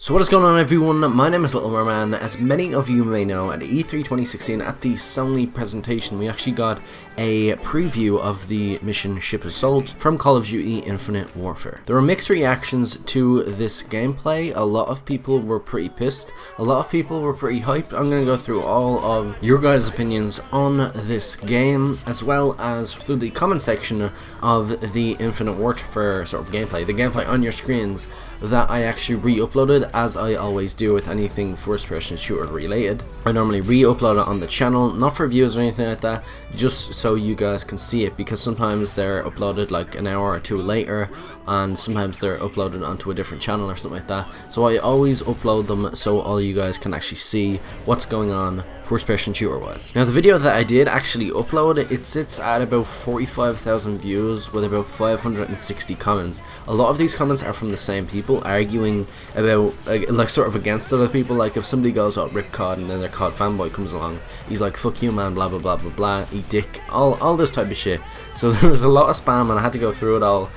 So what is going on, everyone? My name is LittleMarMan. As many of you may know, at E3 2016 at the Sony presentation we actually got a preview of the mission Ship Assault from Call of Duty Infinite Warfare. There were mixed reactions to this gameplay. A lot of people were pretty pissed, a lot of people were pretty hyped. I'm going to go through all of your guys' opinions on this game, as well as through the comment section of the Infinite Warfare sort of gameplay, the gameplay on your screens that I actually re-uploaded, as I always do with anything first-person shooter related. I normally re-upload it on the channel, not for views or anything like that, just so you guys can see it, because sometimes they're uploaded like an hour or two later, and sometimes they're uploaded onto a different channel or something like that. So I always upload them so all you guys can actually see what's going on first-person shooter wise. Now the video that I did actually upload, it sits at about 45,000 views with about 560 comments. A lot of these comments are from the same people arguing about like sort of against other people. Like if somebody goes, "Oh, rip CoD," and then their CoD fanboy comes along, he's like, "Fuck you, man, blah blah blah blah blah, eat dick," all this type of shit. So there was a lot of spam and I had to go through it all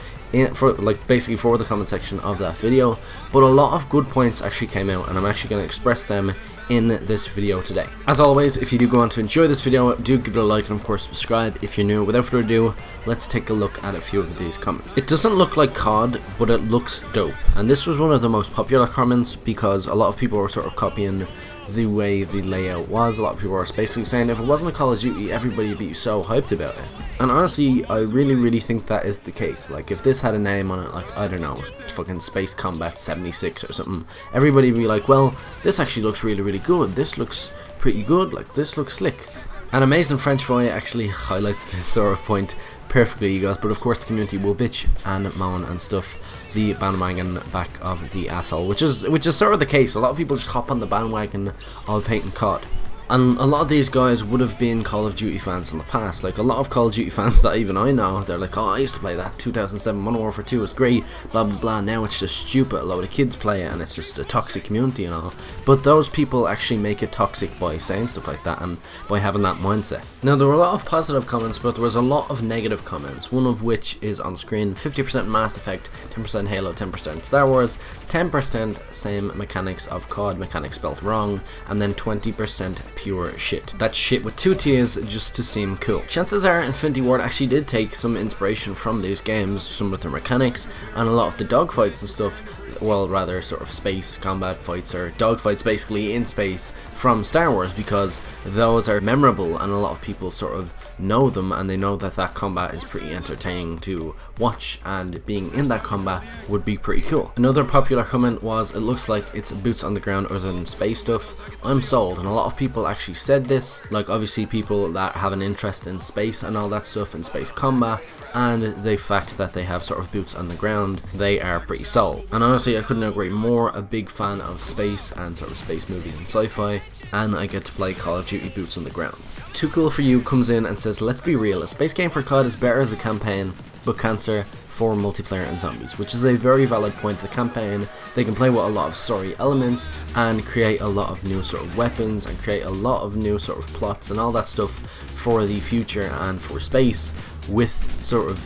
for the comment section of that video, but a lot of good points actually came out, and I'm actually going to express them in this video today. As always, if you do go on to enjoy this video, do give it a like and of course subscribe if you're new. Without further ado, let's take a look at a few of these comments. It doesn't look like CoD, but it looks dope, and this was one of the most popular comments because a lot of people were sort of copying the way the layout was. A lot of people were basically saying if it wasn't a Call of Duty, everybody would be so hyped about it. And honestly, I really think that is the case. Like if this had a name on it, like I don't know, fucking Space Combat 76 or something, everybody would be like, well, this actually looks really good, this looks pretty good, like this looks slick. An amazing French voice actually highlights this sort of point perfectly, you guys, but of course the community will bitch and moan and stuff the bandwagon back of the asshole, which is sort of the case. A lot of people just hop on the bandwagon of hating CoD. And a lot of these guys would have been Call of Duty fans in the past. Like a lot of Call of Duty fans that even I know, they're like, "Oh, I used to play that 2007 Modern Warfare 2 was great, blah blah blah, now it's just stupid, a load of kids play it and it's just a toxic community and all." But those people actually make it toxic by saying stuff like that and by having that mindset. Now there were a lot of positive comments, but there was a lot of negative comments, one of which is on screen. 50% Mass Effect, 10% Halo, 10% Star Wars, 10% same mechanics of CoD, mechanics spelled wrong, and then 20% pure shit. That's shit with two T's just to seem cool. Chances are Infinity Ward actually did take some inspiration from these games, some of their mechanics, and a lot of the dogfights and stuff, well rather sort of space combat fights or dogfights basically in space from Star Wars, because those are memorable and a lot of people sort of know them, and they know that that combat is pretty entertaining to watch, and being in that combat would be pretty cool. Another popular comment was, "It looks like it's boots on the ground other than space stuff." I'm sold, and a lot of people actually said this, like obviously people that have an interest in space and all that stuff, in space combat, and the fact that they have sort of boots on the ground, they are pretty sold. And honestly, I couldn't agree more. A big fan of space and sort of space movies and sci-fi, and I get to play Call of Duty boots on the ground. Too Cool For You comes in and says, "Let's be real, a space game for CoD is better as a campaign, but cancer for multiplayer and zombies," which is a very valid point. The campaign, they can play with a lot of story elements and create a lot of new sort of weapons and create a lot of new sort of plots and all that stuff for the future and for space, with sort of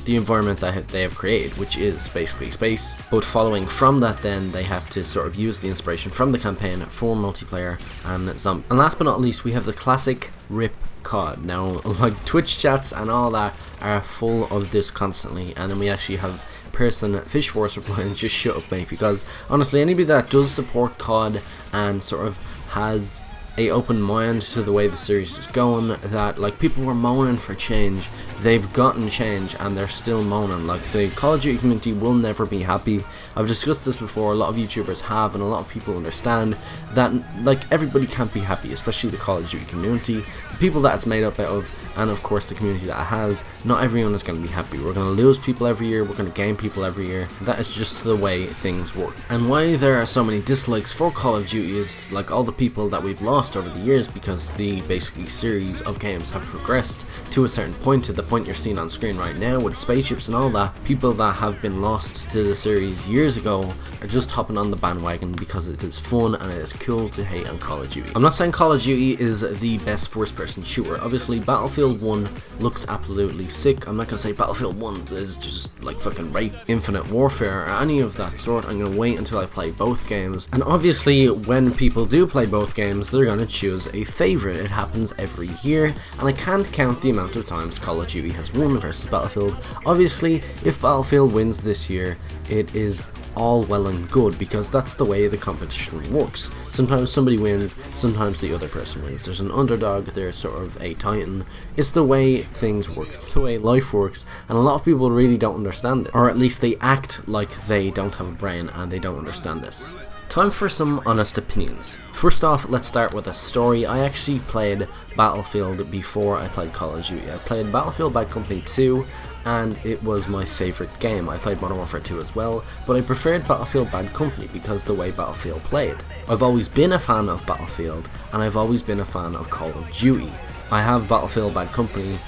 the environment that they have created, which is basically space. But following from that, then they have to sort of use the inspiration from the campaign for multiplayer and zombie. And last but not least, we have the classic rip CoD. Now, like Twitch chats and all that are full of this constantly, and then we actually have person Fish Force replying, "Just shut up, mate," because honestly, anybody that does support CoD and sort of has a open mind to the way the series is going, that like people were moaning for change, they've gotten change and they're still moaning. Like the Call of Duty community will never be happy. I've discussed this before, a lot of YouTubers have, and a lot of people understand that like everybody can't be happy, especially the Call of Duty community, the people that it's made up out of, and of course the community that it has. Not everyone is going to be happy. We're going to lose people every year, we're going to gain people every year. That is just the way things work. And why there are so many dislikes for Call of Duty is like all the people that we've lost lost over the years because the basically series of games have progressed to a certain point, to the point you're seeing on screen right now with spaceships and all that. People that have been lost to the series years ago are just hopping on the bandwagon because it is fun and it is cool to hate on Call of Duty. I'm not saying Call of Duty is the best first person shooter. Obviously Battlefield 1 looks absolutely sick. I'm not gonna say Battlefield 1 is just like fucking rape, Infinite Warfare or any of that sort. I'm gonna wait until I play both games, and obviously when people do play both games they're gonna choose a favorite. It happens every year, and I can't count the amount of times Call of Duty has won versus Battlefield. Obviously if Battlefield wins this year, it is all well and good because that's the way the competition works. Sometimes somebody wins, sometimes the other person wins. There's an underdog, there's sort of a titan. It's the way things work, it's the way life works, and a lot of people really don't understand it, or at least they act like they don't have a brain and they don't understand this. Time for some honest opinions. First off, let's start with a story. I actually played Battlefield before I played Call of Duty. I played Battlefield Bad Company 2, and it was my favourite game. I played Modern Warfare 2 as well, but I preferred Battlefield Bad Company because the way Battlefield played. I've always been a fan of Battlefield, and I've always been a fan of Call of Duty. I have Battlefield Bad Company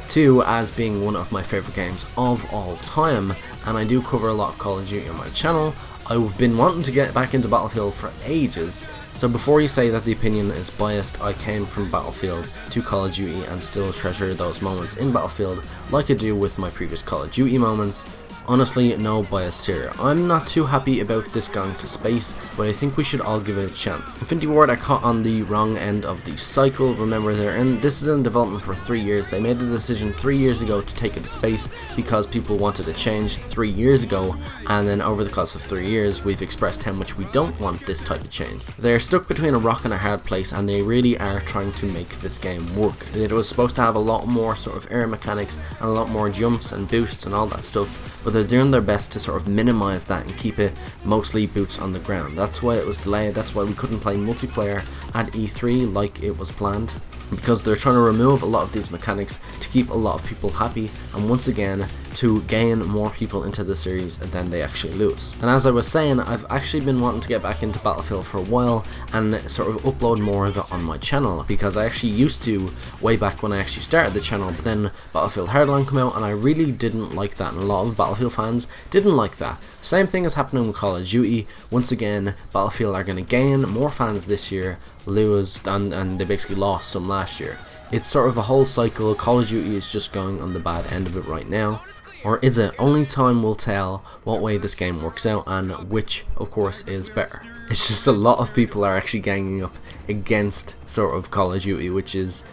2 as being one of my favourite games of all time, and I do cover a lot of Call of Duty on my channel. I've been wanting to get back into Battlefield for ages, so before you say that the opinion is biased, I came from Battlefield to Call of Duty and still treasure those moments in Battlefield like I do with my previous Call of Duty moments. Honestly, no bias here. I'm not too happy about this going to space, but I think we should all give it a chance. Infinity Ward are caught on the wrong end of the cycle. Remember, this is in development for 3 years. They made the decision 3 years ago to take it to space because people wanted a change 3 years ago, and then over the course of 3 years we've expressed how much we don't want this type of change. They're stuck between a rock and a hard place, and they really are trying to make this game work. It was supposed to have a lot more sort of air mechanics and a lot more jumps and boosts and all that stuff, but they're doing their best to sort of minimize that and keep it mostly boots on the ground. That's why it was delayed, that's why we couldn't play multiplayer at E3 like it was planned, because they're trying to remove a lot of these mechanics to keep a lot of people happy, and once again to gain more people into the series than they actually lose. And as I was saying, I've actually been wanting to get back into Battlefield for a while and sort of upload more of it on my channel, because I actually used to way back when I actually started the channel, but then Battlefield Hardline came out and I really didn't like that, and a lot of Battlefield fans didn't like that. Same thing is happening with Call of Duty. Once again, Battlefield are going to gain more fans this year, lose, and they basically lost some last year. It's sort of a whole cycle. Call of Duty is just going on the bad end of it right now. Or is it? Only time will tell what way this game works out, and which, of course, is better. It's just a lot of people are actually ganging up against sort of Call of Duty, which is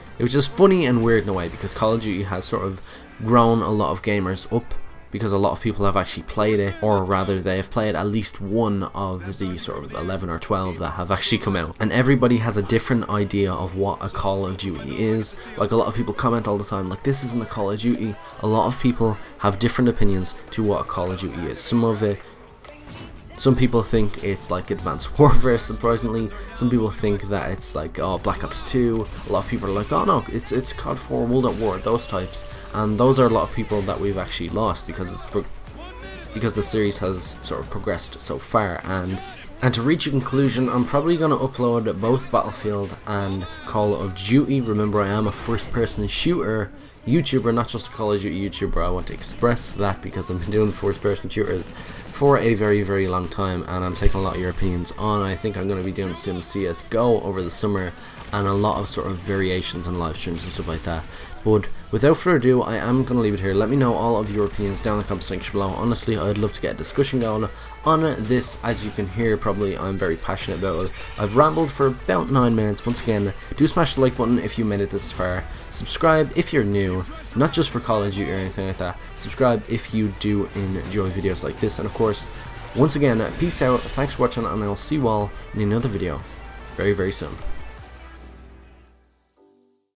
funny and weird in a way, because Call of Duty has sort of grown a lot of gamers up, because a lot of people have actually played it, or rather they have played at least one of the sort of 11 or 12 that have actually come out, and everybody has a different idea of what a Call of Duty is. Like, a lot of people comment all the time like, this isn't a Call of Duty. A lot of people have different opinions to what a Call of Duty is. Some people think it's like Advanced Warfare, surprisingly. Some people think that it's like, oh, Black Ops 2. A lot of people are like, oh no, it's COD 4, World at War, those types. And those are a lot of people that we've actually lost because the series has sort of progressed so far. And to reach a conclusion, I'm probably going to upload both Battlefield and Call of Duty. Remember, I am a first-person shooter YouTuber, not just a Call of Duty YouTuber. I want to express that because I've been doing first-person shooters for a very, very long time, and I'm taking a lot of your opinions on. I think I'm going to be doing some CSGO over the summer and a lot of sort of variations on live streams and stuff like that. But without further ado, I am going to leave it here. Let me know all of your opinions down in the comment section below. Honestly, I'd love to get a discussion going on this. As you can hear, probably I'm very passionate about it. I've rambled for about 9 minutes. Once again, do smash the like button if you made it this far. Subscribe if you're new, not just for Call of Duty or anything like that. Subscribe if you do enjoy videos like this. And of course, once again, peace out, thanks for watching, and I'll see you all in another video very, very soon.